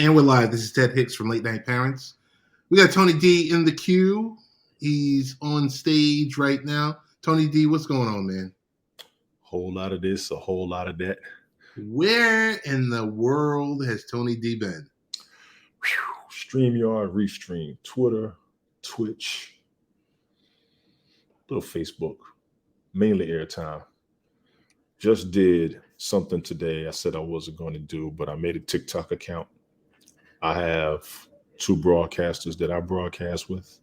And we're live. This is Ted Hicks from Late Night Parents. We got Tony D in the queue. He's on stage right now. Tony D, what's going on, man? Whole lot of this, a whole lot of that. Where in the world has Tony D been? StreamYard, Restream, Twitter, Twitch, little Facebook, mainly airtime. Just did something today I said I wasn't going to do, but I made a TikTok account. I have two broadcasters that I broadcast with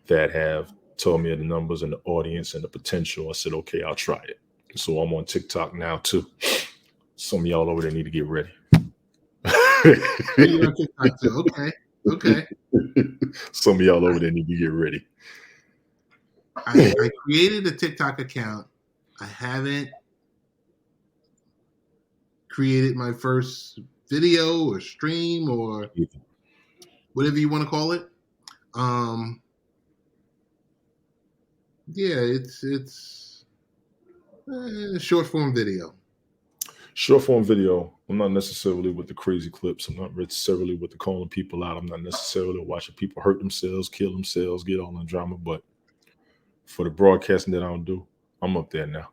that have told me the numbers and the audience and the potential. I said, okay, I'll try it. So I'm on TikTok now too. Some of y'all over there need to get ready. You're on TikTok too. Okay. Some of y'all over there need to get ready. I created a TikTok account. I haven't created my first video or stream or whatever you want to call it. It's short form video. Short form video. I'm not necessarily with the crazy clips. I'm not necessarily with the calling people out. I'm not necessarily watching people hurt themselves, kill themselves, get all in drama. But for the broadcasting that I don't do, I'm up there now.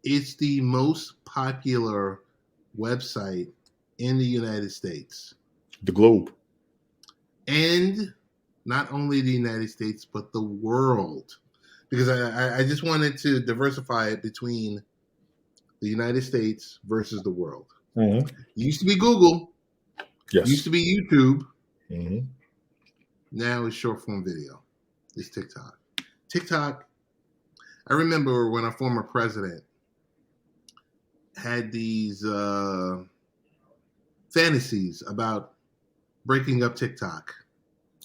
It's the most popular website in the United States. The globe. And not only the United States, but the world. Because I just wanted to diversify it between the United States versus the world. Mm-hmm. It used to be Google. Yes. It used to be YouTube. Mm-hmm. Now it's short form video. It's TikTok. TikTok, I remember when our former president had these fantasies about breaking up TikTok.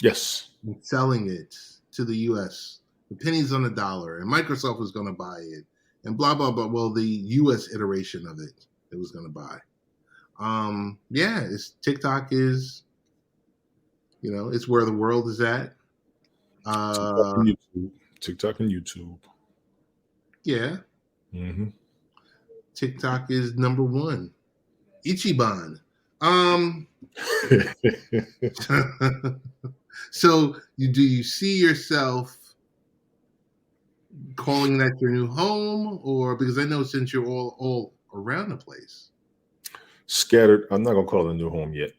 Yes. And selling it to the U.S. The pennies on the dollar. And Microsoft was going to buy it. And blah, blah, blah. Well, the U.S. iteration of it was going to buy. TikTok is, it's where the world is at. TikTok and YouTube. Yeah. Mm-hmm. TikTok is number one. Ichiban. So do you see yourself calling that your new home, or because I know since you're all around the place, scattered? I'm not gonna call it a new home yet.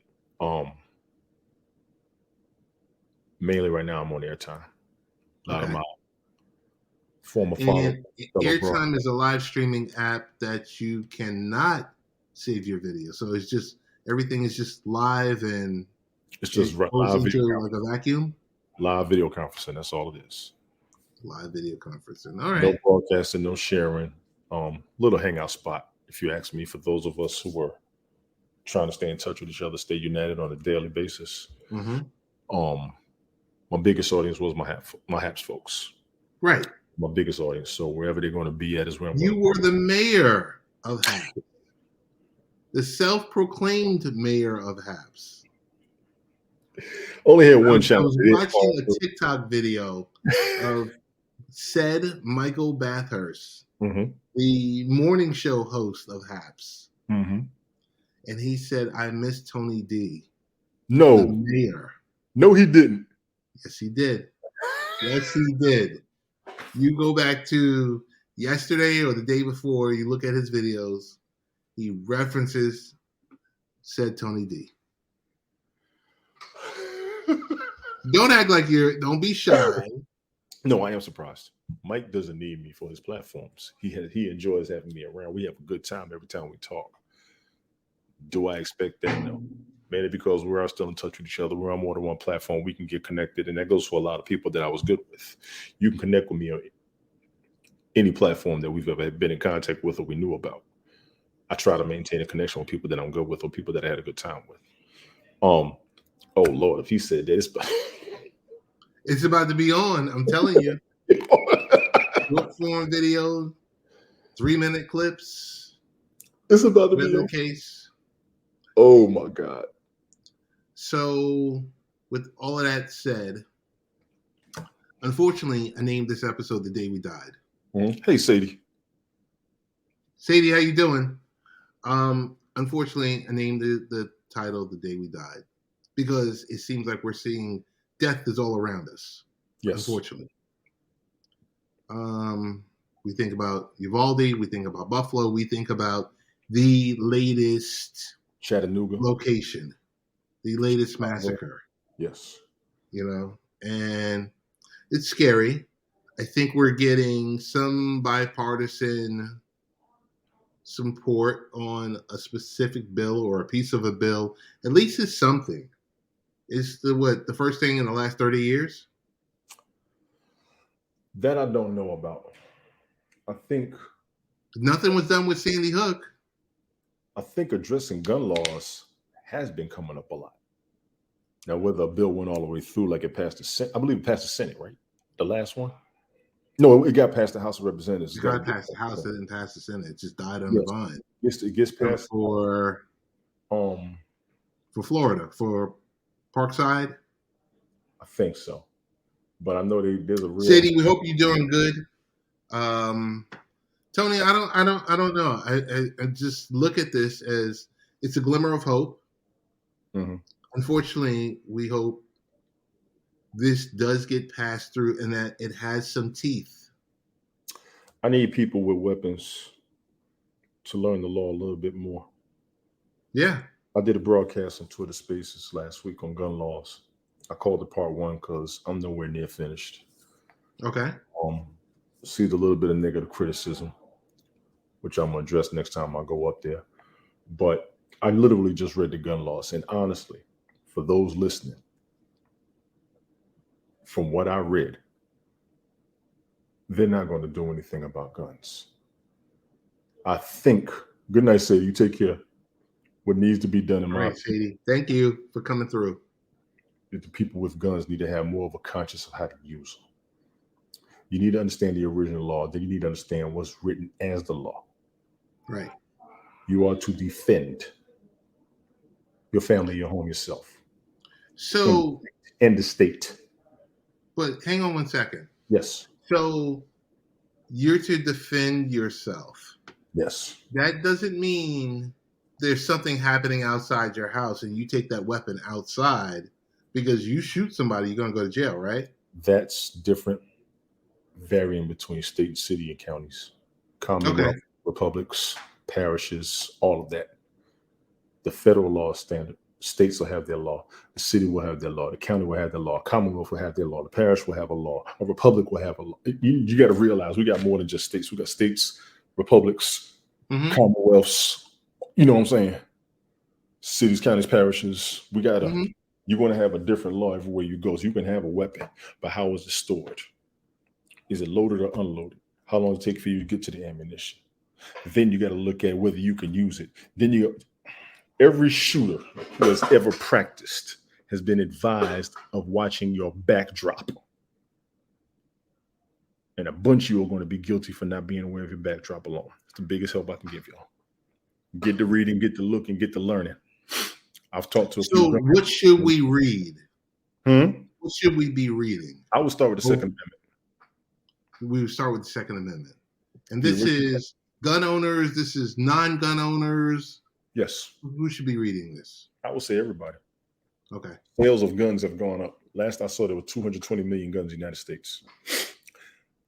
Mainly right now I'm on airtime. A lot of my former followers. Airtime is a live streaming app that you cannot save your video, so it's just everything is just live and it's just live video, like a vacuum. Live video conferencing. That's all it is. Live video conferencing. All right. No broadcasting, no sharing. Little hangout spot, if you ask me, for those of us who are trying to stay in touch with each other, stay united on a daily basis. Mm-hmm. My biggest audience was my Haps folks. Right. My biggest audience. So wherever they're going to be at is where I'm going. You were the mayor of Haps. The self-proclaimed mayor of Haps. Only had one channel. I was watching a TikTok video of said Michael Bathurst, the morning show host of Haps. Mm-hmm. And he said, I miss Tony D. No. The mayor. No, he didn't. Yes, he did. Yes, he did. You go back to yesterday or the day before, you look at his videos, he references said Tony D. Don't act like don't be shy. No, I am surprised. Mike doesn't need me for his platforms. He enjoys having me around. We have a good time every time we talk. Do I expect that? No. Mainly because we're still in touch with each other. We're on more than one platform. We can get connected. And that goes for a lot of people that I was good with. You can connect with me on any platform that we've ever been in contact with or we knew about. I try to maintain a connection with people that I'm good with or people that I had a good time with. Oh Lord, if he said that, it's about to be on. I'm telling you. Short form videos, 3-minute clips. It's about to be on. Case. Oh my God. So, with all of that said, unfortunately, I named this episode The Day We Died. Mm-hmm. Hey, Sadie. Sadie, how you doing? Unfortunately, I named the titled The Day We Died, because it seems like we're seeing death is all around us. Yes. Unfortunately. We think about Uvalde, we think about Buffalo, we think about the latest Chattanooga location, the latest massacre. Yes. You know, and it's scary. I think we're getting some bipartisan support on a specific bill or a piece of a bill. At least it's something. It's the first thing in the last 30 years? That I don't know about. I think Nothing was done with Sandy Hook. I think addressing gun laws has been coming up a lot. Now, whether a bill went all the way through, like it passed the Senate, I believe it passed the Senate, right? The last one? No, it got past the House of Representatives. It got past the House, it didn't pass the Senate. It just died on Yes. the vine. It gets passed for Florida, for Parkside. I think so, but I know there's a real City. We hope you're doing good. Tony, I don't know. I just look at this as it's a glimmer of hope. Mm-hmm. Unfortunately, we hope this does get passed through and that it has some teeth. I need people with weapons to learn the law a little bit more. Yeah. I did a broadcast on Twitter Spaces last week on gun laws. I called it part 1 because I'm nowhere near finished. Okay. See the little bit of negative criticism, which I'm going to address next time I go up there. But I literally just read the gun laws. And honestly, for those listening, from what I read, they're not going to do anything about guns. I think, good night, Sadie. You take care. What needs to be done in my Sadie. Thank you for coming through. The people with guns need to have more of a conscience of how to use them. You need to understand the original law. Then you need to understand what's written as the law. Right. You are to defend your family, your home, yourself. So, and the state. But hang on one second. Yes. So you're to defend yourself. Yes. That doesn't mean there's something happening outside your house and you take that weapon outside because you shoot somebody, you're going to go to jail, right? That's different, varying between state and city and counties, Commonwealth, republics, parishes, all of that. The federal law is standard. States will have their law. The city will have their law. The county will have their law. Commonwealth will have their law. The parish will have a law. A republic will have a law. You got to realize we got more than just states. We got states, republics, commonwealths. You know what I'm saying? Cities, counties, parishes. We got to. You're going to have a different law everywhere you go. So you can have a weapon, but how is it stored? Is it loaded or unloaded? How long does it take for you to get to the ammunition? Then you got to look at whether you can use it. Then every shooter who has ever practiced has been advised of watching your backdrop. And a bunch of you are going to be guilty for not being aware of your backdrop alone. It's the biggest help I can give y'all. Get the reading, get the looking, get the learning. I've talked to So what should we read? What should we be reading? I would start with the Second Amendment. We would start with the Second Amendment. And this is gun owners. This is non-gun owners. Yes. Who should be reading this? I would say everybody. Okay. Sales of guns have gone up. Last I saw, there were 220 million guns in the United States.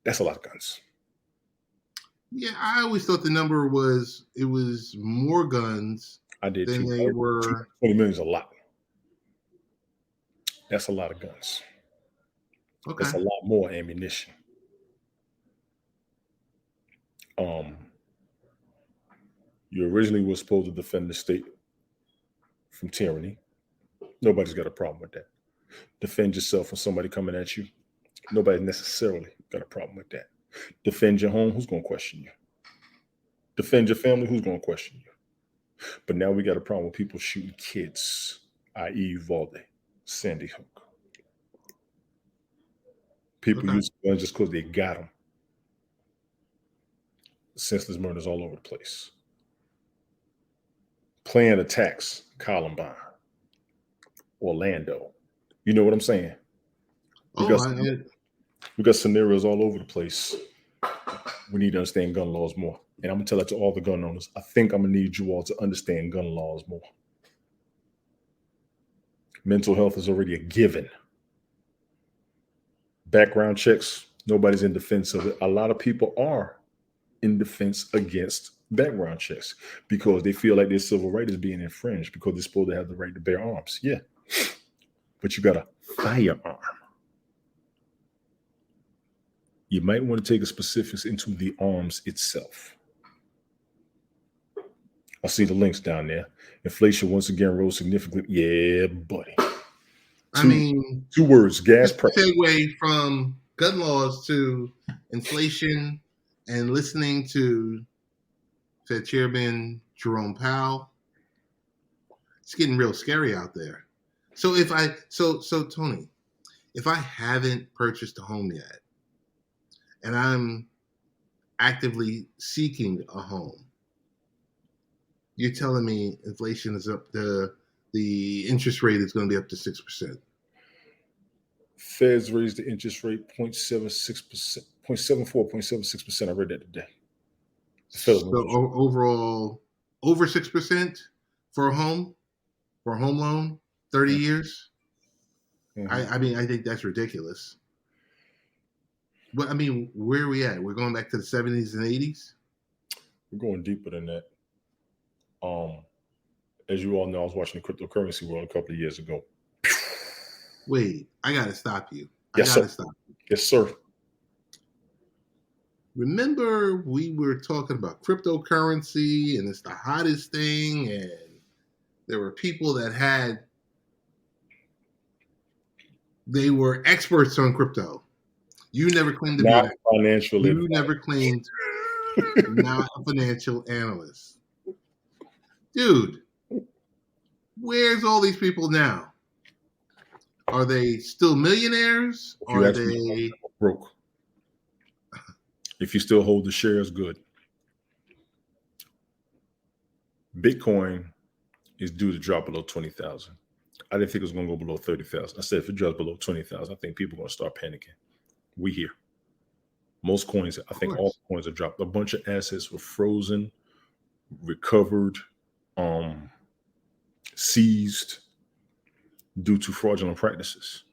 That's a lot of guns. Yeah, I always thought the number was more guns. I did than too. They were 20 million is a lot. That's a lot of guns. Okay. That's a lot more ammunition. You originally were supposed to defend the state from tyranny. Nobody's got a problem with that. Defend yourself from somebody coming at you. Nobody necessarily got a problem with that. Defend your home. Who's going to question you? Defend your family. Who's going to question you? But now we got a problem with people shooting kids, i.e. Uvalde, Sandy Hook. People use guns just because they got them. Senseless murders all over the place. Planned attacks, Columbine, Orlando. You know what I'm saying? We got scenarios all over the place. We need to understand gun laws more. And I'm going to tell that to all the gun owners. I think I'm going to need you all to understand gun laws more. Mental health is already a given. Background checks, nobody's in defense of it. A lot of people are in defense against background checks because they feel like their civil right is being infringed because they're supposed to have the right to bear arms. Yeah. But you got a firearm. You might want to take a specifics into the arms itself. I see the links down there. Inflation once again rose significantly. Yeah, buddy. Two words, gas price. Segue from gun laws to inflation and listening to Fed Chairman Jerome Powell. It's getting real scary out there. So Tony, if I haven't purchased a home yet and I'm actively seeking a home, you're telling me inflation is up the interest rate is going to be up to 6%. Feds raised the interest rate 0.76%, 0.74, 0.76%. I read that today. So overall, over 6% for a home loan, 30 years. Mm-hmm. I mean, I think that's ridiculous. But I mean, where are we at? We're going back to the 70s and 80s? We're going deeper than that. As you all know, I was watching the cryptocurrency world a couple of years ago. Wait, I got to stop you. Yes, sir. Remember we were talking about cryptocurrency and it's the hottest thing, and there were people that they were experts on crypto. You never claimed to not be financial. You never claimed not a financial analyst. Dude, where's all these people now? Are they still millionaires? Or are they broke? If you still hold the shares, good. Bitcoin is due to drop below 20,000. I didn't think it was going to go below 30,000. I said if it drops below 20,000, I think people are going to start panicking. We here. Most coins, I think all coins have dropped. A bunch of assets were frozen, recovered, seized due to fraudulent practices.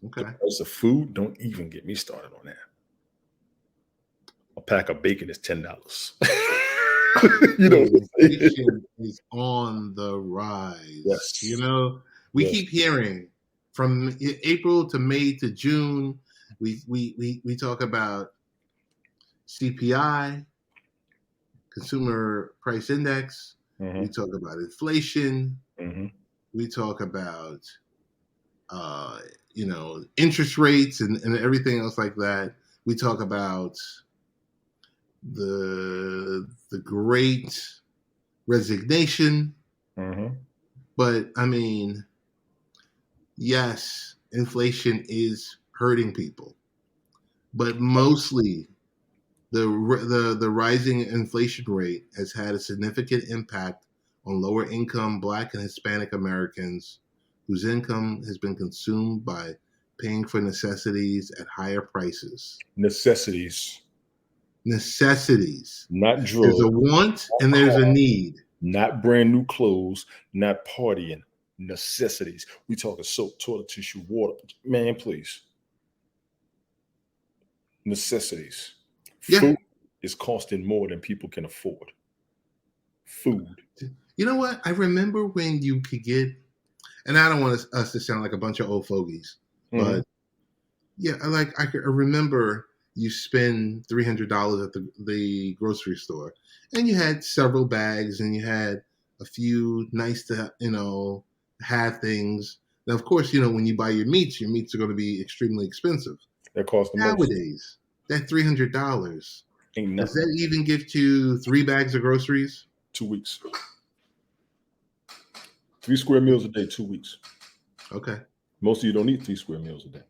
Okay. The price of food, don't even get me started on that. A pack of bacon is $10. You know, inflation is on the rise. Yes. You know, we keep hearing from April to May to June. We talk about CPI, Consumer Price Index. Mm-hmm. We talk about inflation. Mm-hmm. We talk about interest rates and everything else like that. We talk about the great resignation. Mm-hmm. But I mean, yes, inflation is hurting people, but mostly the rising inflation rate has had a significant impact on lower income Black and Hispanic Americans whose income has been consumed by paying for necessities at higher prices. Necessities. Not drugs. There's a want and there's a need. Not brand new clothes, not partying. Necessities. We talking soap, toilet tissue, water. Man, please. Necessities. Yeah. Food is costing more than people can afford. Food. You know what? I remember when you could get, and I don't want us to sound like a bunch of old fogies, but yeah, I remember you spend $300 at the grocery store, and you had several bags, and you had a few nice to have things. Now, of course, when you buy your meats are going to be extremely expensive. That costs nowadays. That $300 does that even give you 3 bags of groceries? 2 weeks. 3 square meals a day, 2 weeks. Okay. Most of you don't eat 3 square meals a day.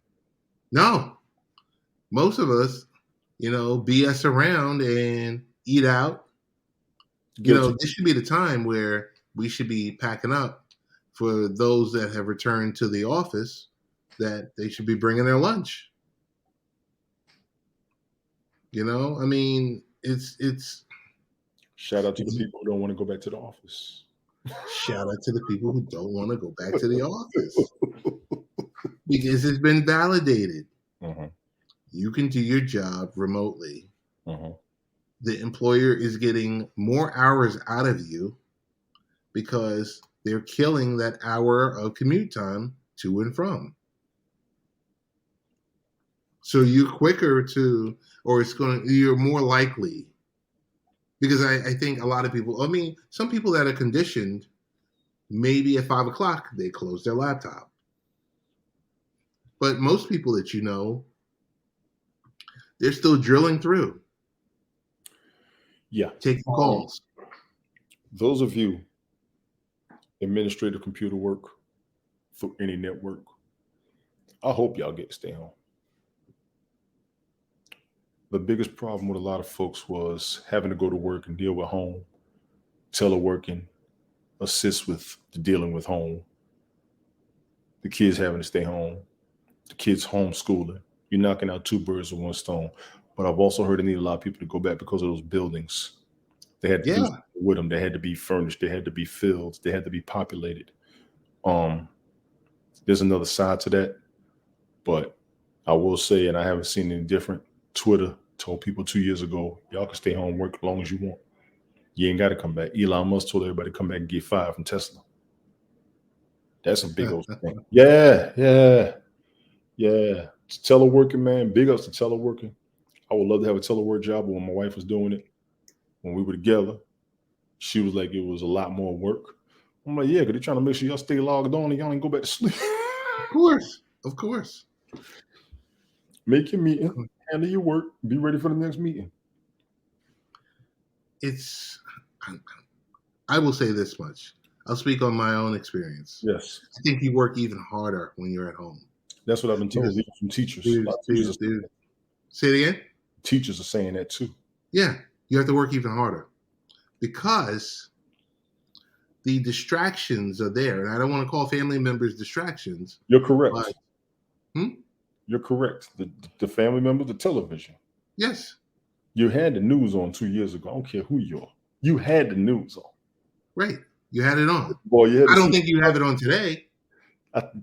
No. Most of us, BS around and eat out. This should be the time where we should be packing up for those that have returned to the office, that they should be bringing their lunch. I mean, it's shout out to the people who don't want to go back to the office. Shout out to the people who don't want to go back to the office because it's been validated. Mm-hmm. You can do your job remotely. Mm-hmm. The employer is getting more hours out of you because they're killing that hour of commute time to and from. So you're quicker to, or you're more likely, because I think a lot of people, I mean, some people that are conditioned, maybe at 5 o'clock, they close their laptop. But most people that you know, they're still drilling through. Yeah. Taking calls. Those of you administrative computer work for any network, I hope y'all get to stay home. The biggest problem with a lot of folks was having to go to work and deal with home, teleworking, assist with the dealing with home, the kids having to stay home, the kids homeschooling. You're knocking out two birds with one stone. But I've also heard they need a lot of people to go back because of those buildings. They had to do something with them. They had to be furnished. They had to be filled. They had to be populated. There's another side to that. But I will say, and I haven't seen any different, Twitter told people 2 years ago, y'all can stay home, work as long as you want. You ain't got to come back. Elon Musk told everybody to come back and get fired from Tesla. That's a big old thing. Yeah. Teleworking, man. Big ups to teleworking. I would love to have a telework job, but when my wife was doing it, when we were together, she was like, it was a lot more work. I'm like, yeah, because they're trying to make sure y'all stay logged on and y'all ain't go back to sleep. Of course. Make your meeting, handle your work, be ready for the next meeting. I will say this much. I'll speak on my own experience. Yes. I think you work even harder when you're at home. That's what I've been told even from teachers. Say it again? Teachers are saying that too. Yeah, you have to work even harder because the distractions are there. And I don't want to call family members distractions. You're correct. But, You're correct. The family member, the television. Yes. You had the news on 2 years ago. I don't care who you are. You had the news on. Right. You had it on. Boy, I don't think you have it on today.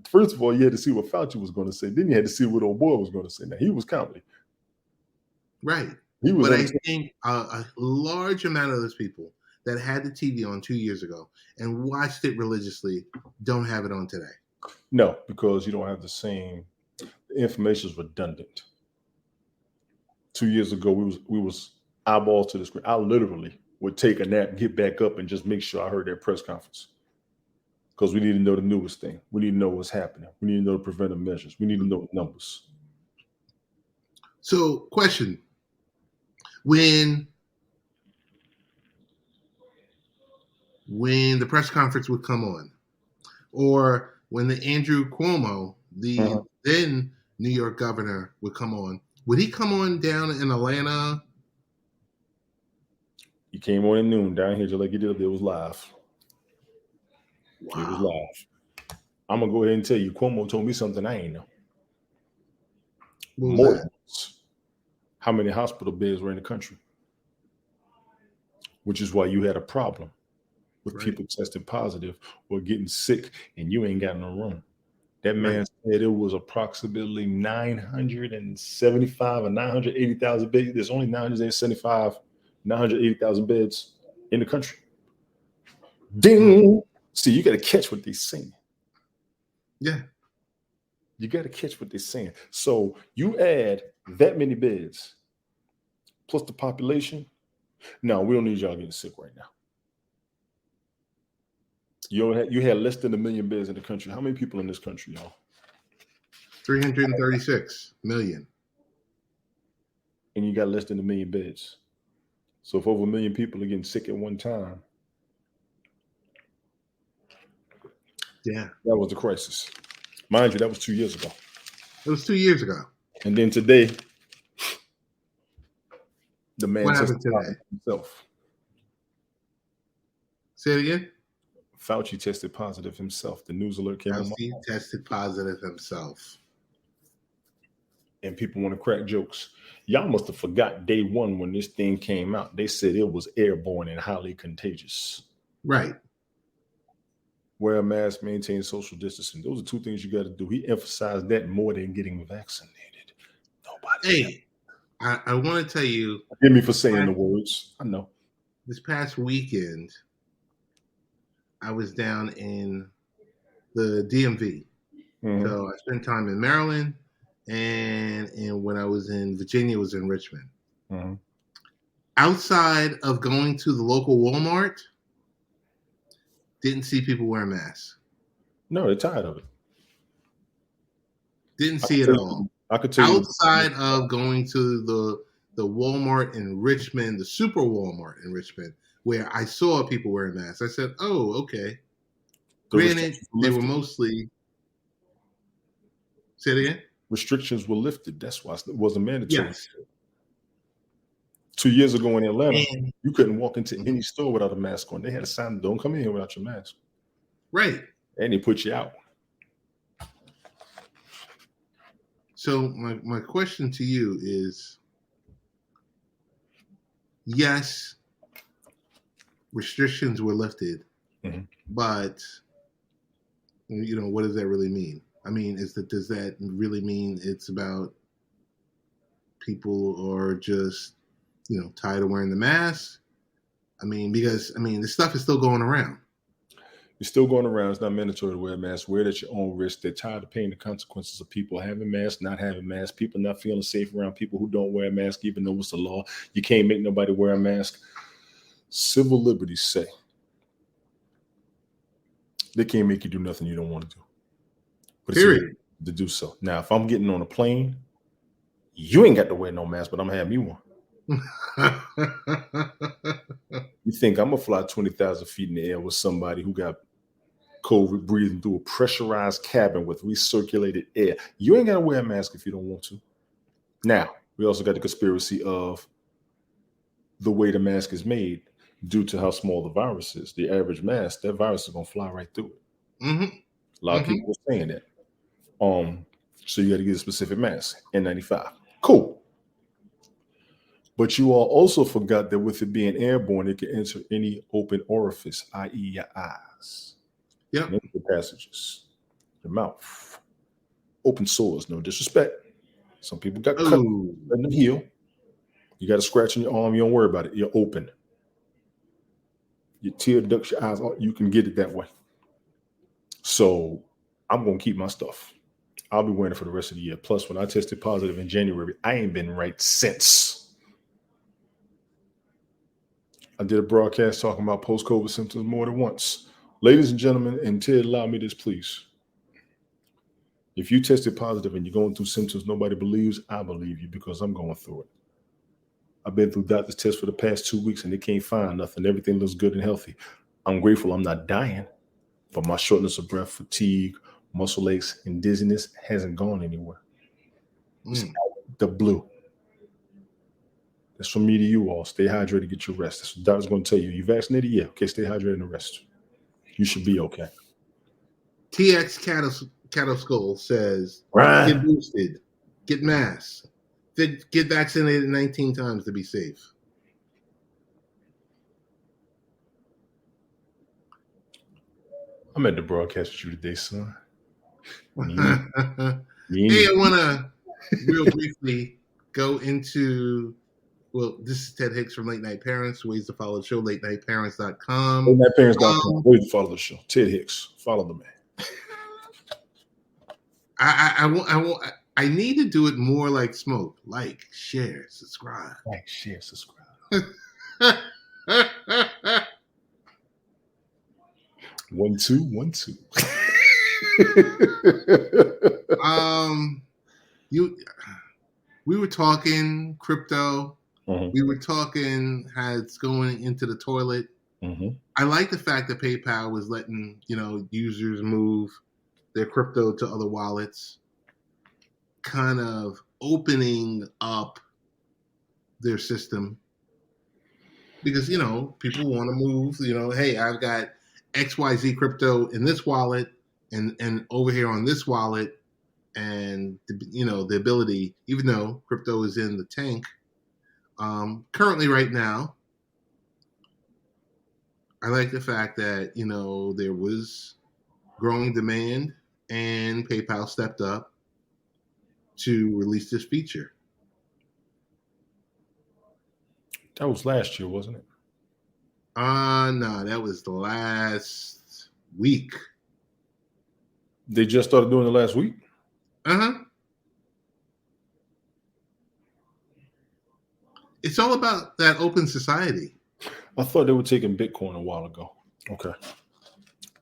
First of all, you had to see what Fauci was going to say. Then you had to see what old boy was going to say. Now, he was comedy. Right. But I think a large amount of those people that had the TV on 2 years ago and watched it religiously don't have it on today. No, because you don't have the same. The information is redundant. 2 years ago, we was eyeballs to the screen. I literally would take a nap, get back up, and just make sure I heard that press conference. Because we need to know the newest thing. We need to know what's happening. We need to know the preventive measures. We need to know the numbers. So, question. When the press conference would come on, or when the Andrew Cuomo, the then New York governor, would come on, would he come on down in Atlanta? He came on at noon down here just like he did. It was live. Wow. It was live. I'm going to go ahead and tell you, Cuomo told me something I ain't know. More than how many hospital beds were in the country, which is why you had a problem with people testing positive or getting sick and you ain't got no room. That man said it was approximately 975 or 980,000 beds. There's only 975, 980,000 beds in the country. Ding! See, you got to catch what they're saying. Yeah. You got to catch what they're saying. So you add that many beds plus the population. No, we don't need y'all getting sick right now. You had less than 1 million beds in the country. How many people in this country, y'all? 336 million. And you got less than 1 million beds. So if over 1 million people are getting sick at one time, yeah, that was the crisis. Mind you, that was 2 years ago. It was 2 years ago. And then today, the man what happened today? Himself. Say it again. Fauci tested positive himself. The news alert came on. Fauci tested positive himself. And people want to crack jokes. Y'all must have forgot day one when this thing came out. They said it was airborne and highly contagious. Right. wear a mask, maintain social distancing. Those are two things you got to do. He emphasized that more than getting vaccinated. Nobody. Hey, I want to tell you, Forgive me for saying the words. I know. this past weekend, I was down in the DMV. Mhm. So I spent time in Maryland, and when I was in Virginia, I was in Richmond. Mhm. Outside of going to the local Walmart, didn't see people wearing masks. No, they're tired of it. Didn't I see could it tell all. you. I could tell Outside of going to the Walmart in Richmond, the Super Walmart in Richmond, where I saw people wearing masks, I said, "Oh, okay." the Granted, restrictions were they were lifted. mostly. Say it again. Restrictions were lifted. That's why it wasn't mandatory. Yes. 2 years ago in Atlanta, And, you couldn't walk into any store without a mask on. They had a sign, "Don't come in here without your mask," right. and they put you out. So my question to you is, yes, restrictions were lifted, Mhm. but what does that really mean? I mean, does that really mean it's about people are just tired of wearing the mask? I mean, because this stuff is still going around. You're still going around. It's not mandatory to wear a mask. Wear it at your own risk. They're tired of paying the consequences of people having masks, not having masks, people not feeling safe around people who don't wear a mask, even though it's the law. You can't make nobody wear a mask. Civil liberties say they can't make you do nothing you don't want to do. But it's Period. illegal to do so. Now, if I'm getting on a plane, you ain't got to wear no mask, but I'm going to have me one. You think I'm going to fly 20,000 feet in the air with somebody who got COVID breathing through a pressurized cabin with recirculated air? You ain't got to wear a mask if you don't want to. Now, we also got the conspiracy of the way the mask is made due to how small the virus is. The average mask, that virus is going to fly right through it. Mm-hmm. A lot of people are saying that. So you got to get a specific mask, N95. Cool. But you all also forgot that with it being airborne, it can enter any open orifice, i.e. your eyes. Yep. Nasal passages, your mouth. Open sores, no disrespect. Some people got cut, letting them heal. You got a scratch on your arm, you don't worry about it. You're open. Your tear ducts, your eyes, you can get it that way. So I'm going to keep my stuff. I'll be wearing it for the rest of the year. Plus, when I tested positive in January, I ain't been right since. I did a broadcast talking about post-COVID symptoms more than once. Ladies and gentlemen, and Ted, allow me this, please. If you tested positive and you're going through symptoms nobody believes, I believe you because I'm going through it. I've been through doctor's tests for the past 2 weeks and they can't find nothing. Everything looks good and healthy. I'm grateful I'm not dying, but my shortness of breath, fatigue, muscle aches, and dizziness hasn't gone anywhere. It's out the blue. That's from me to you all. Stay hydrated, get your rest. That's what the doctor's going to tell you. You vaccinated? Yeah. Okay, stay hydrated and rest. You should be okay. TX Cattle Skull says, Right. get boosted, get masks, get vaccinated 19 times to be safe. I'm at the broadcast with you today, son. Hey, I want to real briefly go into, this is Ted Hicks from Late Night Parents. Ways to follow the show, latenightparents.com. LateNightParents.com. Ways to follow the show. Ted Hicks. Follow the man. I need to do it more like Smoke. Like, share, subscribe. Like, share, subscribe. 1 2 1 2. We were talking crypto. Mm-hmm. We were talking how it's going into the toilet. Mm-hmm. I like the fact that PayPal was letting users move their crypto to other wallets, kind of opening up their system because people want to move. Hey, I've got XYZ crypto in this wallet and over here on this wallet, and the ability, even though crypto is in the tank currently right now. I like the fact that there was growing demand, and PayPal stepped up to release this feature. That was last year, wasn't it? No, that was the last week. They just started doing it last week? Uh-huh. It's all about that open society. I thought they were taking Bitcoin a while ago. Okay.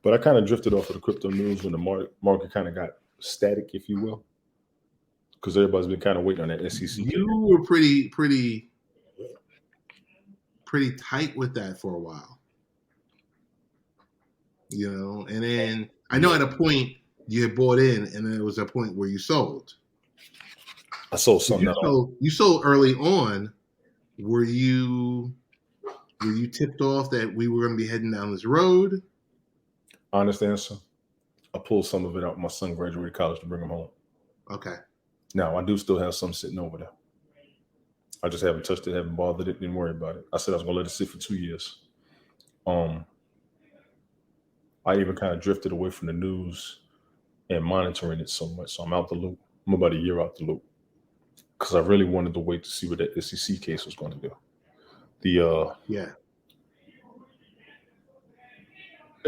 But I kind of drifted off of the crypto news when the market kind of got static, if you will. Because everybody's been kind of waiting on that SEC. You were pretty tight with that for a while. You know, and then I know at a point you had bought in, and then there was a point where you sold. I sold something. You sold early on. Were you tipped off that we were going to be heading down this road? Honest answer, I pulled some of it out when my son graduated college to bring him home. Okay. Now, I do still have some sitting over there. I just haven't touched it, haven't bothered it, didn't worry about it. I said I was going to let it sit for 2 years. I even kind of drifted away from the news and monitoring it so much. So I'm out the loop. I'm about a year out the loop because I really wanted to wait to see what that SEC case was going to do. The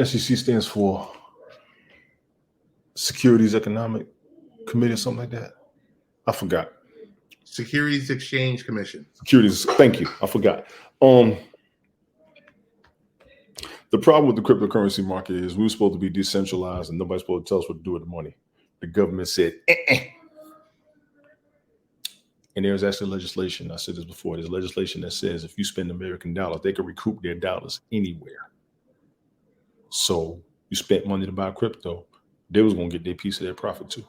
SEC stands for Securities Economic Committee or something like that. I forgot. Securities Exchange Commission. Securities. Thank you. I forgot. The problem with the cryptocurrency market is we were supposed to be decentralized and nobody's supposed to tell us what to do with the money. The government said, And there's actually legislation. I said this before. There's legislation that says if you spend American dollars, they can recoup their dollars anywhere. So you spent money to buy crypto, they was going to get their piece of their profit too.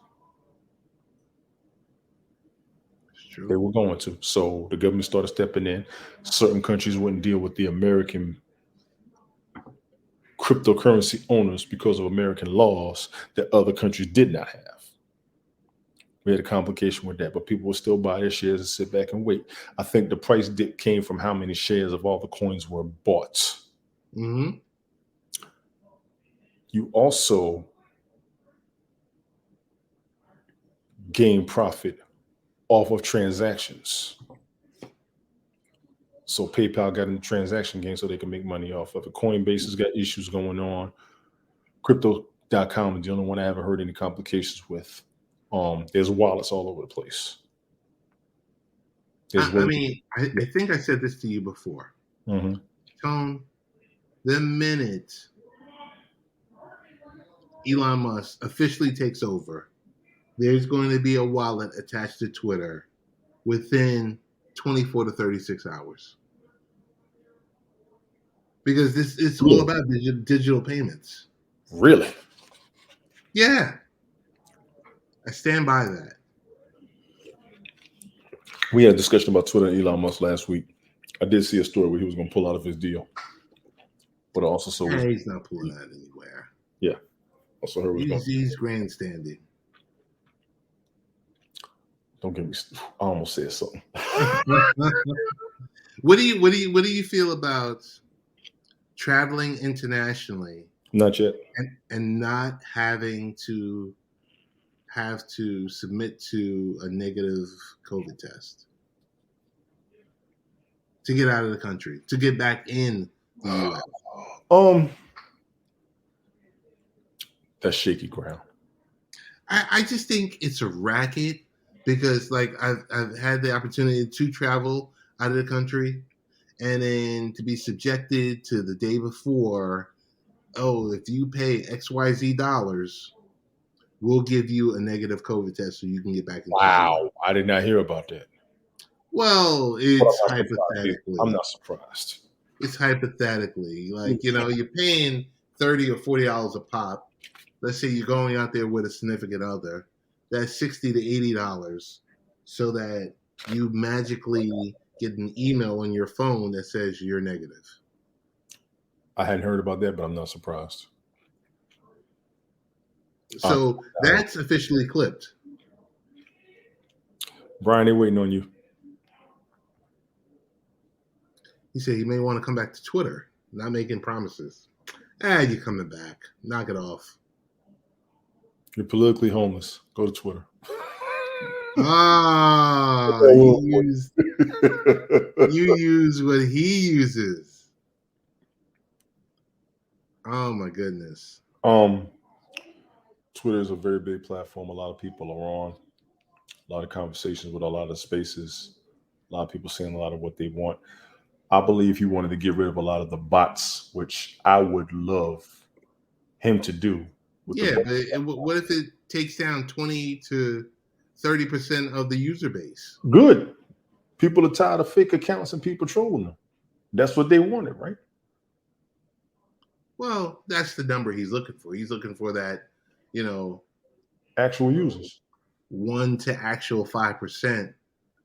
True. They were going to. So the government started stepping in. Certain countries wouldn't deal with the American cryptocurrency owners because of American laws that other countries did not have. We had a complication with that, but people will still buy their shares and sit back and wait. I think the price dip came from how many shares of all the coins were bought. Mm-hmm. You also gain profit off of transactions. So PayPal got in the transaction game so they can make money off of it. Coinbase has got issues going on. Crypto.com is the only one I haven't heard any complications with. There's wallets all over the place. I think I said this to you before. Mm-hmm. Tone, the minute Elon Musk officially takes over, there's going to be a wallet attached to Twitter within 24 to 36 hours. Because this is all about digital payments. Really? Yeah. I stand by that. We had a discussion about Twitter and Elon Musk last week. I did see a story where he was going to pull out of his deal. But I also saw he's not pulling out anywhere. Yeah. Also heard he's grandstanding. Don't get me. I almost said something. What do you feel about traveling internationally? Not yet. And not having to submit to a negative COVID test to get out of the country, to get back in the U.S. That's shaky ground. I just think it's a racket because, like, I've had the opportunity to travel out of the country and then to be subjected to the day before, if you pay XYZ dollars, we'll give you a negative COVID test so you can get back in. Wow, I did not hear about that. Well, it's hypothetically. I'm not surprised. It's hypothetically. Like, you're paying $30 or $40 a pop. Let's say you're going out there with a significant other. That's $60 to $80 so that you magically get an email on your phone that says you're negative. I hadn't heard about that, but I'm not surprised. So that's officially clipped. Brian, they're waiting on you. He said he may want to come back to Twitter, not making promises. You're coming back. Knock it off. You're politically homeless. Go to Twitter. You use what he uses. Oh my goodness. Twitter is a very big platform. A lot of people are on. A lot of conversations with a lot of spaces. A lot of people saying a lot of what they want. I believe he wanted to get rid of a lot of the bots, which I would love him to do. Yeah, but what if it takes down 20 to 30% of the user base? Good. People are tired of fake accounts and people trolling them. That's what they wanted, right? Well, that's the number he's looking for. He's looking for that, actual users. 1 to actual 5%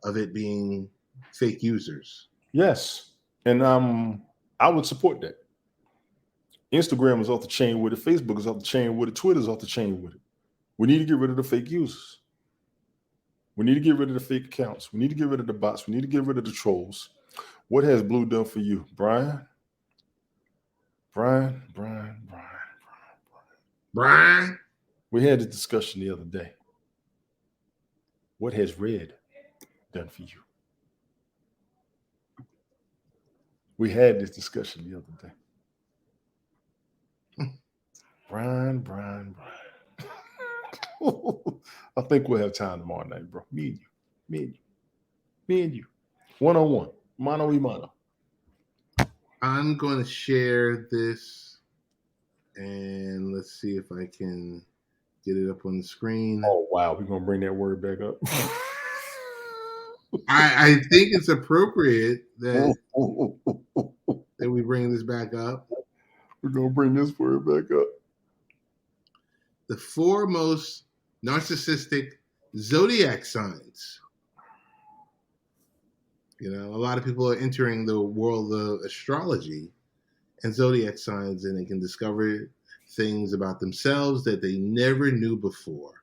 of it being fake users. Yes. And I would support that. Instagram is off the chain with it. Facebook is off the chain with it. Twitter is off the chain with it. We need to get rid of the fake users. We need to get rid of the fake accounts. We need to get rid of the bots. We need to get rid of the trolls. What has Blue done for you, Brian? Brian. We had this discussion the other day. What has Red done for you? We had this discussion the other day. Brian. I think we'll have time tomorrow night, bro. Me and you. One-on-one. Mano y mano. I'm going to share this, and let's see if I can get it up on the screen. Oh, wow. We're going to bring that word back up. I think it's appropriate that we bring this back up. We're going to bring this word back up. The 4 most narcissistic zodiac signs. A lot of people are entering the world of astrology and zodiac signs, and they can discover things about themselves that they never knew before.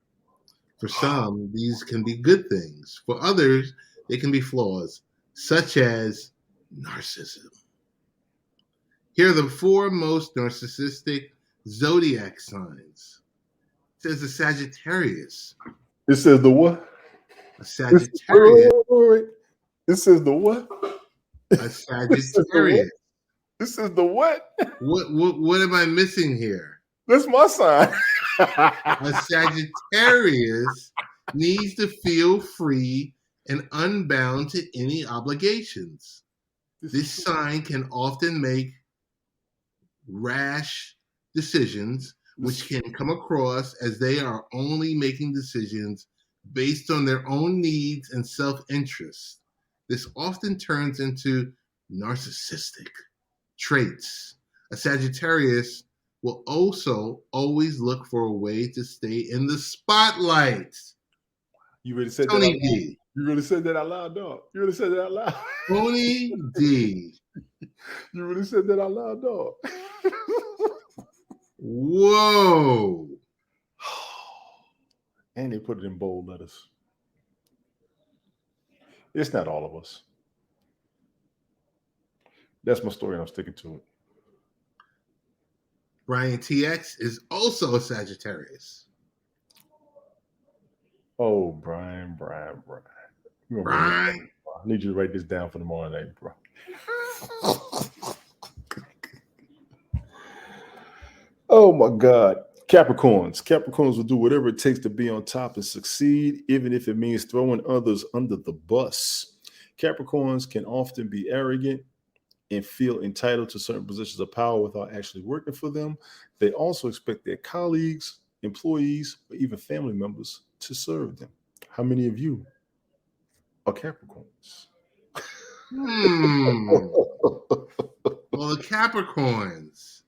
For some, these can be good things. For others, they can be flaws, such as narcissism. Here are the 4 most narcissistic zodiac signs. It says a Sagittarius. It says the what? A Sagittarius. Wait. It says the what? A Sagittarius. It says the what? What am I missing here? That's my sign. A Sagittarius needs to feel free and unbound to any obligations. This sign can often make rash decisions, which can come across as they are only making decisions based on their own needs and self-interest. This often turns into narcissistic traits. A Sagittarius will also always look for a way to stay in the spotlight. You really said Tony that D. You really said that out loud, dog. You really said that out loud. Tony D. You really said that out loud, dog. Whoa. And they put it in bold letters. It's not all of us. That's my story, and I'm sticking to it. Brian TX is also a Sagittarius. Oh, Brian. I need you to write this down for tomorrow night, bro. Oh, my God. Capricorns will do whatever it takes to be on top and succeed, even if it means throwing others under the bus. Capricorns can often be arrogant and feel entitled to certain positions of power without actually working for them. They also expect their colleagues, employees, or even family members to serve them. How many of you are Capricorns? Well, the Capricorns.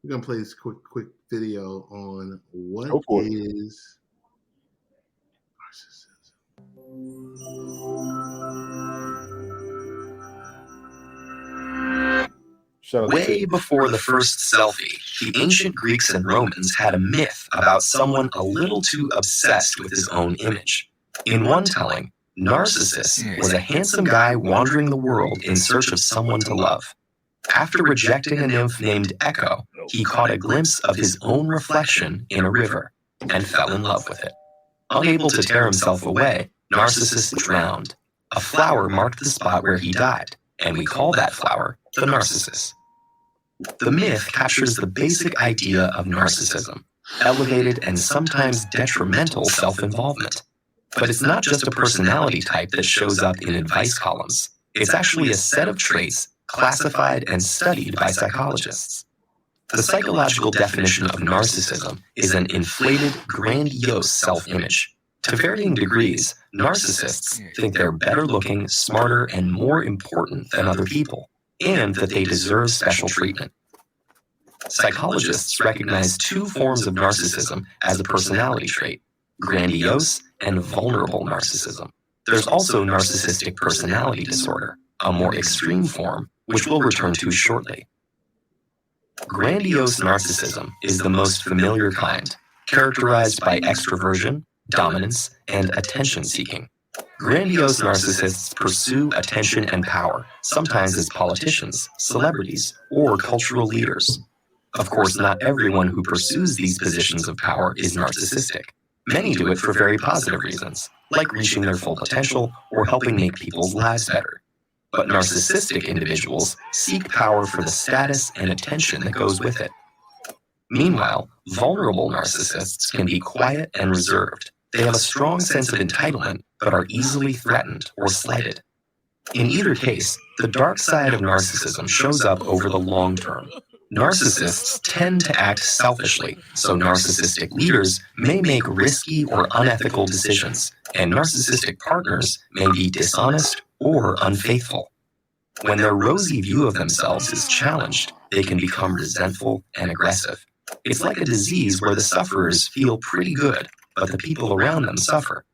We're going to play this quick video on what is narcissism. Way before the first selfie, the ancient Greeks and Romans had a myth about someone a little too obsessed with his own image. In one telling, Narcissus was a handsome guy wandering the world in search of someone to love. After rejecting a nymph named Echo, he caught a glimpse of his own reflection in a river. and fell in love with it. Unable to tear himself away, Narcissus drowned. A flower marked the spot where he died, and we call that flower the Narcissus. The myth captures the basic idea of narcissism, elevated and sometimes detrimental self-involvement. But it's not just a personality type that shows up in advice columns. It's actually a set of traits classified and studied by psychologists. The psychological definition of narcissism is an inflated, grandiose self-image. To varying degrees, narcissists think they're better looking, smarter, and more important than other people, and that they deserve special treatment. Psychologists recognize two forms of narcissism as a personality trait: grandiose and vulnerable narcissism. There's also narcissistic personality disorder, a more extreme form, which we'll return to shortly. Grandiose narcissism is the most familiar kind, characterized by extroversion, dominance, and attention-seeking. Grandiose narcissists pursue attention and power, sometimes as politicians, celebrities, or cultural leaders. Of course, not everyone who pursues these positions of power is narcissistic. Many do it for very positive reasons, like reaching their full potential or helping make people's lives better. But narcissistic individuals seek power for the status and attention that goes with it. Meanwhile, vulnerable narcissists can be quiet and reserved. They have a strong sense of entitlement, but are easily threatened or slighted. In either case, the dark side of narcissism shows up over the long term. Narcissists tend to act selfishly, so narcissistic leaders may make risky or unethical decisions, and narcissistic partners may be dishonest or unfaithful. When their rosy view of themselves is challenged, they can become resentful and aggressive. It's like a disease where the sufferers feel pretty good, but the people around them suffer.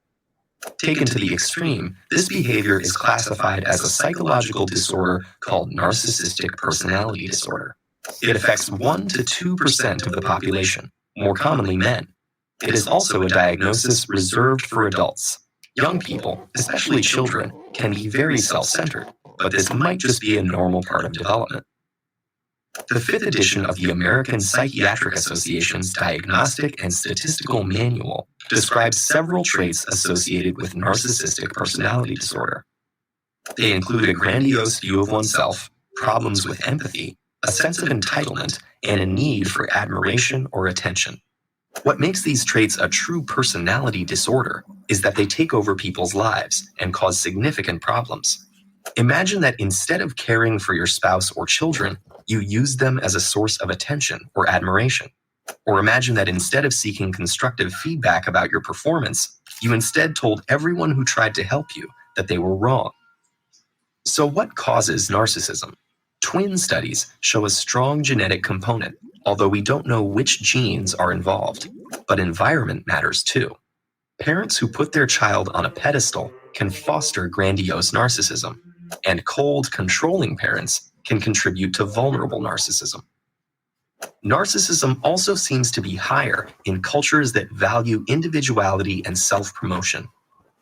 Taken to the extreme, this behavior is classified as a psychological disorder called narcissistic personality disorder. It affects 1 to 2% of the population, more commonly men. It is also a diagnosis reserved for adults. Young people, especially children, can be very self-centered, but this might just be a normal part of development. The 5th edition of the American Psychiatric Association's Diagnostic and Statistical Manual describes several traits associated with narcissistic personality disorder. They include a grandiose view of oneself, problems with empathy, a sense of entitlement, and a need for admiration or attention. What makes these traits a true personality disorder is that they take over people's lives and cause significant problems. Imagine that instead of caring for your spouse or children, you used them as a source of attention or admiration. Or imagine that instead of seeking constructive feedback about your performance, you instead told everyone who tried to help you that they were wrong. So what causes narcissism? Twin studies show a strong genetic component, although we don't know which genes are involved. But environment matters too. Parents who put their child on a pedestal can foster grandiose narcissism, and cold, controlling parents can contribute to vulnerable narcissism. Narcissism also seems to be higher in cultures that value individuality and self-promotion.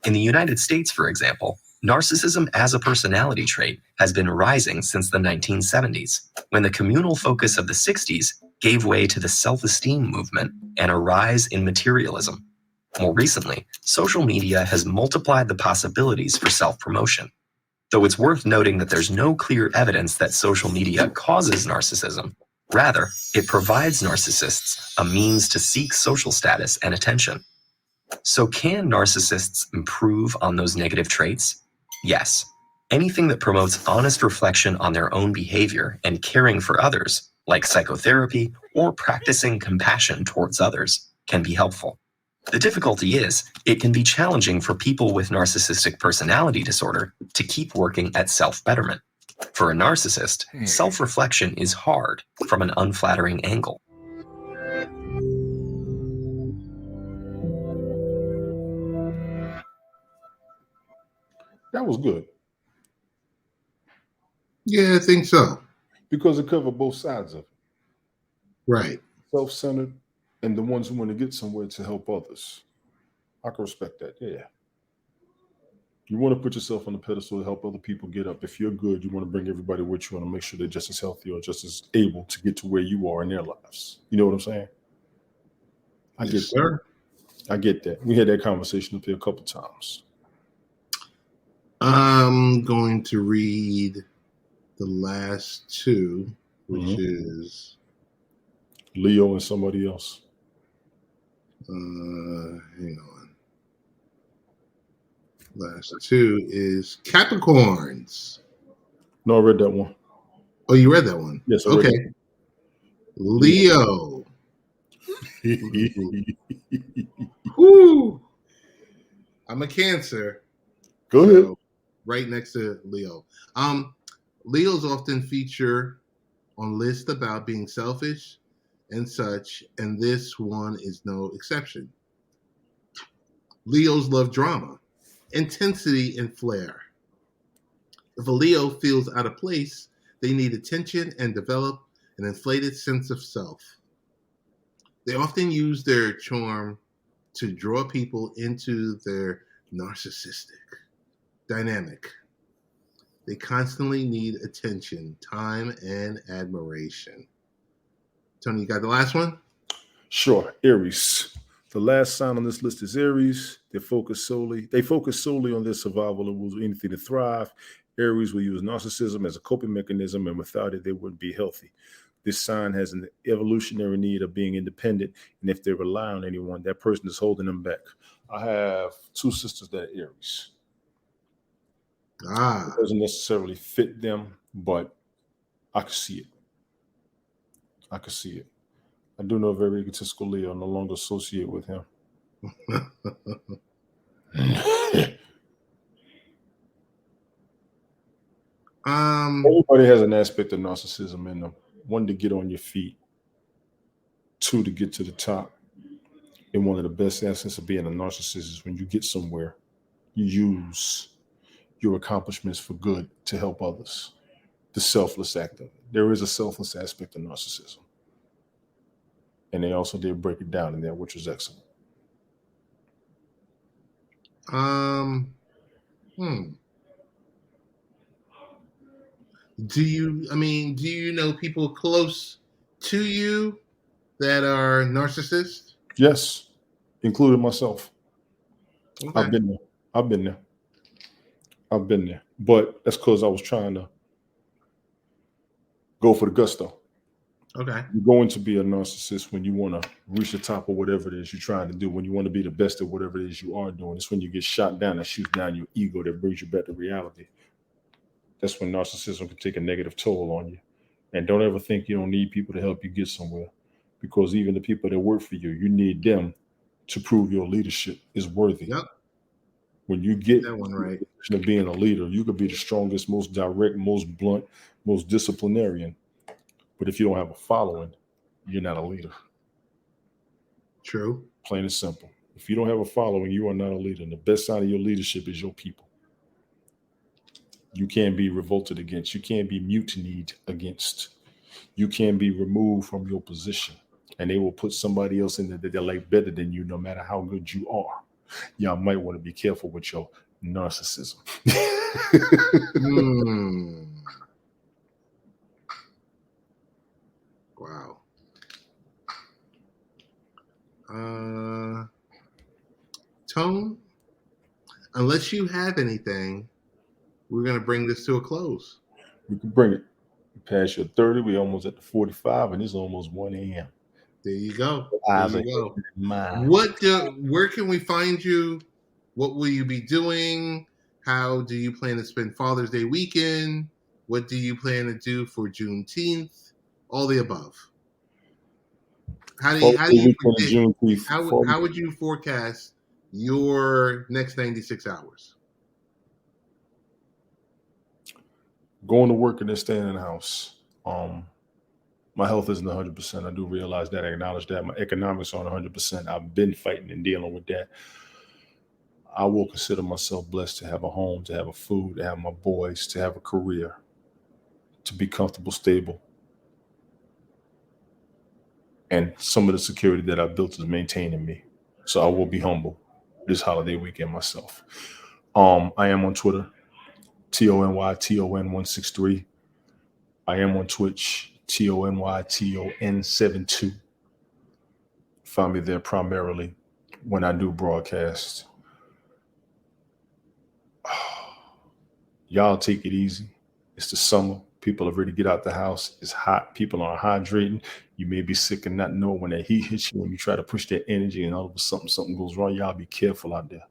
In the United States, for example, narcissism as a personality trait has been rising since the 1970s, when the communal focus of the 60s gave way to the self-esteem movement and a rise in materialism. More recently, social media has multiplied the possibilities for self-promotion. Though it's worth noting that there's no clear evidence that social media causes narcissism. Rather, it provides narcissists a means to seek social status and attention. So can narcissists improve on those negative traits? Yes. Anything that promotes honest reflection on their own behavior and caring for others, like psychotherapy or practicing compassion towards others, can be helpful. The difficulty is, it can be challenging for people with narcissistic personality disorder to keep working at self-betterment. For a narcissist, self-reflection is hard from an unflattering angle. That was good Yeah, I think so. because it covered both sides of it. Right. Self-centered and the ones who want to get somewhere to help others. I can respect that. Yeah. You want to put yourself on the pedestal to help other people get up. If you're good, you want to bring everybody with you. You want to make sure they're just as healthy or just as able to get to where you are in their lives. You know what I'm saying? I Yes, get sir. I get that. We had that conversation up here a couple times. I'm going to read the last two, which is Leo and somebody else. Hang on. Last two is Capricorns. No, I read that one. Oh, you read that one? Yes. I okay. read Leo. that. Whoo. I'm a Cancer. Go ahead. Right next to Leo. Leos often feature on lists about being selfish and such, and this one is no exception. Leos love drama, intensity, and flair. If a Leo feels out of place, they need attention and develop an inflated sense of self. They often use their charm to draw people into their narcissistic dynamic. They constantly need attention, time, and admiration. Tony, you got the last one? Sure. Aries. The last sign on this list is Aries. They focus solely on their survival and will do anything to thrive. Aries will use narcissism as a coping mechanism, and without it, they wouldn't be healthy. This sign has an evolutionary need of being independent, and if they rely on anyone, that person is holding them back. I have two sisters that are Aries. It doesn't necessarily fit them, but I can see it. I do know a very egotistical Leo. No longer associate with him. Everybody has an aspect of narcissism in them. One, to get on your feet. Two, to get to the top. And one of the best assets of being a narcissist is when you get somewhere, you use your accomplishments for good to help others. The selfless act of it. There is a selfless aspect of narcissism. And they also did break it down in there, which was excellent. Do you know people close to you that are narcissists? Yes, including myself. Okay. I've been there. But that's because I was trying to go for the gusto. Okay. You're going to be a narcissist when you want to reach the top of whatever it is you're trying to do, when you want to be the best at whatever it is you are doing. It's when you get shot down that shoots down your ego that brings you back to reality. That's when narcissism can take a negative toll on you. And don't ever think you don't need people to help you get somewhere, because even the people that work for you, you need them to prove your leadership is worthy. Yep. When you get that one right, of being a leader, you could be the strongest, most direct, most blunt, most disciplinarian. But if you don't have a following, you're not a leader. True. Plain and simple. If you don't have a following, you are not a leader. And the best sign of your leadership is your people. You can't be revolted against. You can't be mutinied against. You can't be removed from your position. And they will put somebody else in there that they like better than you, no matter how good you are. Y'all might want to be careful with your narcissism. Wow. Tone, unless you have anything, we're going to bring this to a close. We can bring it. We passed your 30. We almost at the 45, and it's almost 1 a.m. There you go. Where can we find you? What will you be doing? How do you plan to spend Father's Day weekend? What do you plan to do for Juneteenth? All the above. How would you forecast your next 96 hours? Going to work and then staying in the house. My health isn't 100%. I do realize that. I acknowledge that. My economics aren't 100%. I've been fighting and dealing with that. I will consider myself blessed to have a home, to have a food, to have my boys, to have a career, to be comfortable, stable. And some of the security that I built is maintaining me. So I will be humble this holiday weekend myself. I am on Twitter, TONYTON163. I am on Twitch, TONYTON72. Find me there primarily. when I do broadcast. Y'all take it easy. It's the summer. People are ready to get out the house. It's hot. People are hydrating. You may be sick and not know when that heat hits you, when you try to push that energy and all of a sudden something goes wrong. Y'all be careful out there.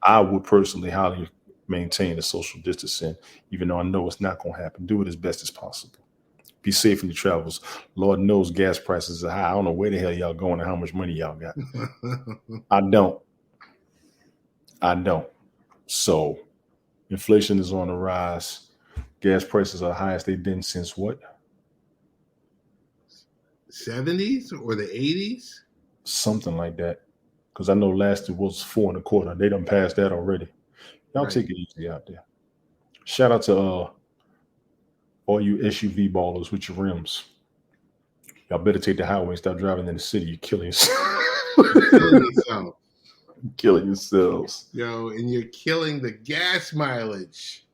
I would personally highly maintain the social distancing, even though I know it's not going to happen. Do it as best as possible. Be safe in your travels. Lord knows gas prices are high. I don't know where the hell y'all going and how much money y'all got. I don't. So inflation is on the rise. Gas prices are highest they've been since what? 70s or the 80s? Something like that. Because I know last it was 4.25. They done passed that already. Y'all Right. take it easy out there. Shout out to all you SUV ballers with your rims. Y'all better take the highway and stop driving in the city. You're killing yourself. Killing yourself. Killing yourselves. Yo, and you're killing the gas mileage.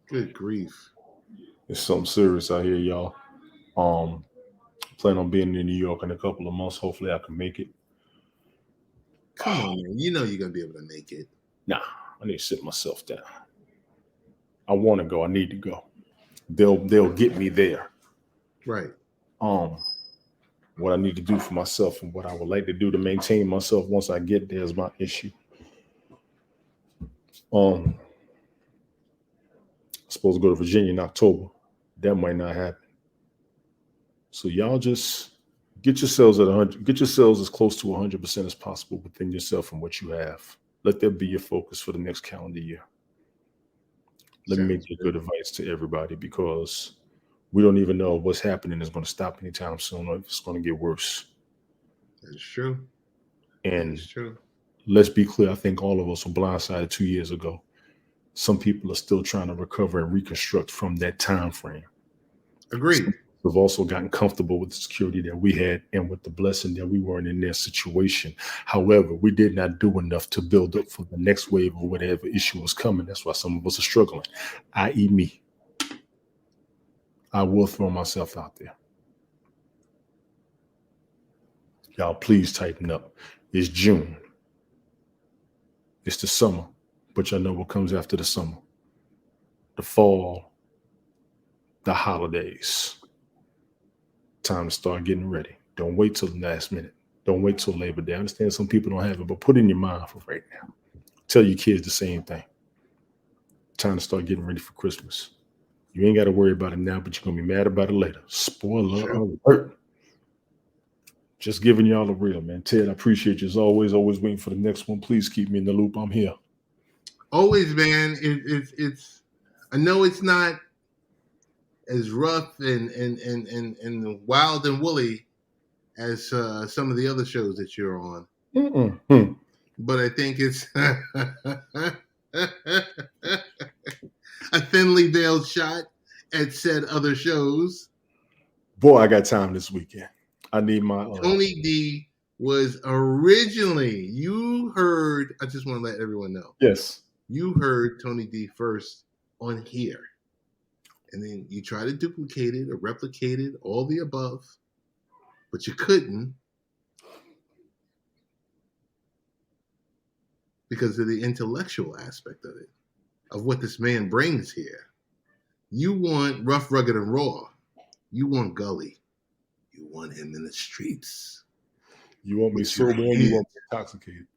Good grief. It's something serious out here, y'all. Plan on being in New York in a couple of months. Hopefully I can make it. Come on, man. You know you're going to be able to make it. Nah, I need to sit myself down. I want to go. I need to go. They'll get me there. Right. What I need to do for myself and what I would like to do to maintain myself once I get there is my issue. I'm supposed to go to Virginia in October. That might not happen. So y'all just get yourselves at 100. Get yourselves as close to 100% as possible within yourself and what you have. Let that be your focus for the next calendar year. Let me make good advice to everybody, because we don't even know what's happening is going to stop anytime soon, or if it's going to get worse. That's true. And That's true. Let's be clear. I think all of us were blindsided 2 years ago. Some people are still trying to recover and reconstruct from that time frame. Agreed. We've also gotten comfortable with the security that we had and with the blessing that we weren't in their situation. However, we did not do enough to build up for the next wave or whatever issue was coming. That's why some of us are struggling, i.e. me. I will throw myself out there. Y'all, please tighten up. It's June. It's the summer, but y'all know what comes after the summer. The fall, the holidays. Time to start getting ready. Don't wait till the last minute. Don't wait till Labor Day. I understand some people don't have it, but put it in your mind for right now. Tell your kids the same thing. Time to start getting ready for Christmas. You ain't got to worry about it now, but you're going to be mad about it later. Spoiler alert. Just giving y'all a real, man. Ted, I appreciate you as always. Always waiting for the next one. Please keep me in the loop. I'm here. Always, man. It's. I know it's not as rough and wild and woolly as some of the other shows that you're on. But I think it's a thinly veiled shot at said other shows. Boy, I got time this weekend. I need my Tony D was originally, you heard, I just want to let everyone know. Yes. You heard Tony D first on here. And then you try to duplicate it or replicate it, all the above, but you couldn't because of the intellectual aspect of it, of what this man brings here. You want rough, rugged, and raw. You want gully. You want him in the streets. You want me sober and you want me intoxicated.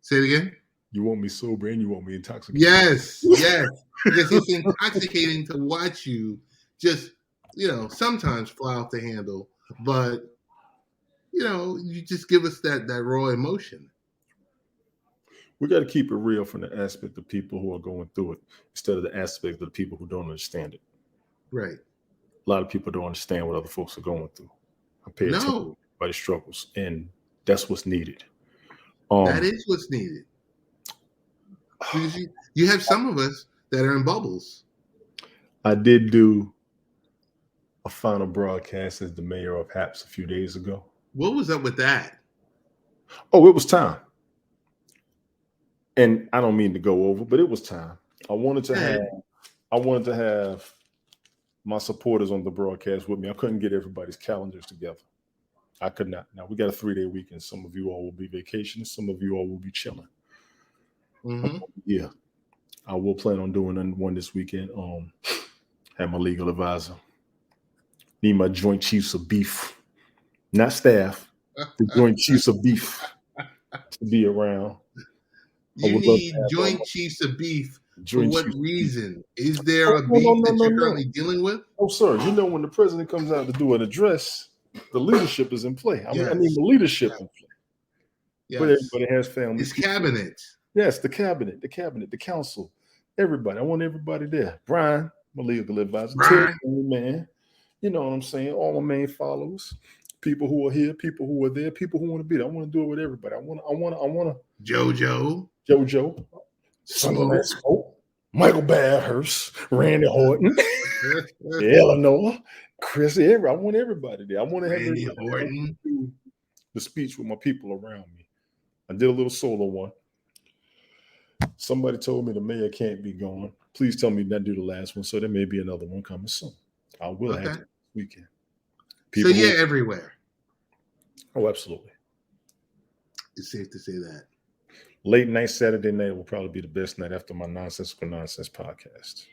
Say it again. You want me sober and you want me intoxicated. Yes, yes. Because it's intoxicating to watch you just, sometimes fly off the handle, but, you just give us that raw emotion. We got to keep it real from the aspect of people who are going through it instead of the aspect of the people who don't understand it. Right. A lot of people don't understand what other folks are going through. I pay attention to everybody's struggles, and that's what's needed. That is what's needed. Because you have some of us that are in bubbles. I did do a final broadcast as the mayor of Haps a few days ago. What was up with that? Oh, it was time. And I don't mean to go over, but it was time. I wanted to have my supporters on the broadcast with me. I couldn't get everybody's calendars together. I could not. Now we got a 3-day weekend. Some of you all will be vacationing. Some of you all will be chilling. Mm-hmm. Yeah, I will plan on doing one this weekend. Have my legal advisor. Need my Joint Chiefs of Beef, not staff. The Joint Chiefs of Beef to be around. You need Joint Chiefs of Beef. For what reason? Is there a beef that you're currently dealing with? Oh, sir. You know, when the president comes out to do an address, the leadership is in play. I Yes. mean, the leadership in play. Yes. But everybody has family. His cabinet. Yes, the cabinet, the council, everybody. I want everybody there. Brian, my legal advisor, Ted, man. You know what I'm saying? All my main followers, people who are here, people who are there, people who want to be there. I want to do it with everybody. I want to. JoJo, Smoke, Michael Bathurst, Randy Horton, Eleanor, Chris. I want everybody there. I want to have Randy Horton. The speech with my people around me. I did a little solo one. Somebody told me the mayor can't be gone. Please tell me not do the last one. So there may be another one coming soon. I will have it this weekend. People so everywhere. Oh, absolutely. It's safe to say that. Late night Saturday night will probably be the best night after my Nonsensical Nonsense podcast.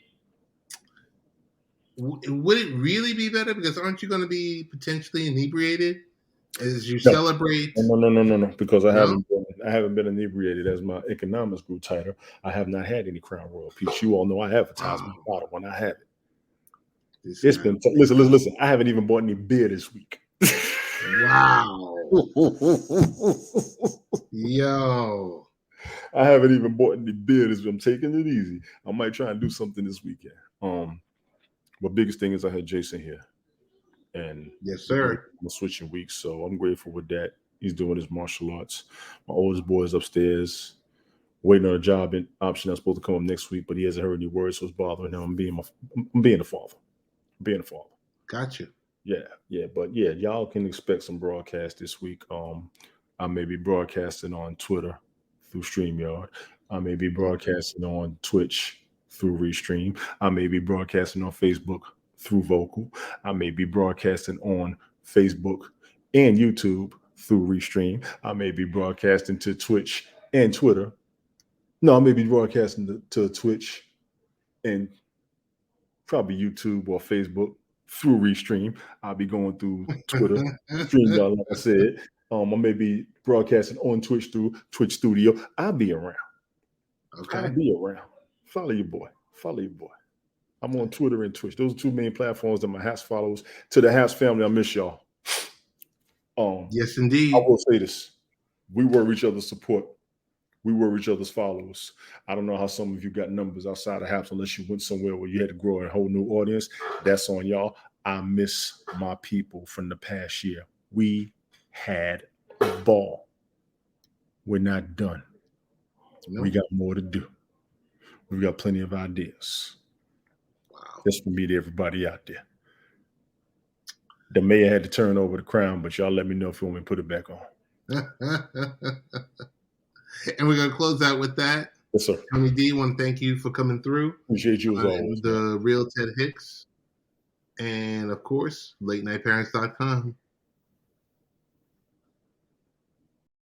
Would it really be better? Because aren't you going to be potentially inebriated as you celebrate? No. Because I haven't been inebriated as my economics grew tighter. I have not had any Crown Royal Peach. You all know I advertise my bottle when I have it. It's been listen. I haven't even bought any beer this week. Wow. Yo. I haven't even bought any beer this week. I'm taking it easy. I might try and do something this weekend. But biggest thing is I had Jason here. And yes, sir. I'm switching weeks, so I'm grateful with that. He's doing his martial arts. My oldest boy is upstairs waiting on a job option that's supposed to come up next week, but he hasn't heard any words, so it's bothering him. I'm being the father. Gotcha. Yeah. But yeah, y'all can expect some broadcasts this week. I may be broadcasting on Twitter through StreamYard. I may be broadcasting on Twitch through Restream. I may be broadcasting on Facebook through Vocal. I may be broadcasting on Facebook and YouTube through Restream. I may be broadcasting to Twitch and Twitter. No, I may be broadcasting to Twitch and probably YouTube or Facebook through Restream. I'll be going through Twitter, StreamYard, like I said. I may be broadcasting on Twitch through Twitch Studio. I'll be around. Okay. I'll be around. Follow your boy. I'm on Twitter and Twitch. Those are two main platforms that my Haps follows. To the Haps family, I miss y'all. Yes, indeed. I will say this. We were each other's support. We were each other's followers. I don't know how some of you got numbers outside of Haps unless you went somewhere where you had to grow a whole new audience. That's on y'all. I miss my people from the past year. We had a ball. We're not done. No. We got more to do. We've got plenty of ideas. Wow. That's for me to everybody out there. The mayor had to turn over the crown, but y'all let me know if you want me to put it back on. And we're going to close out with that. Yes, sir. Tony D, I want to thank you for coming through. Appreciate you as always. The real Ted Hicks. And, of course, latenightparents.com.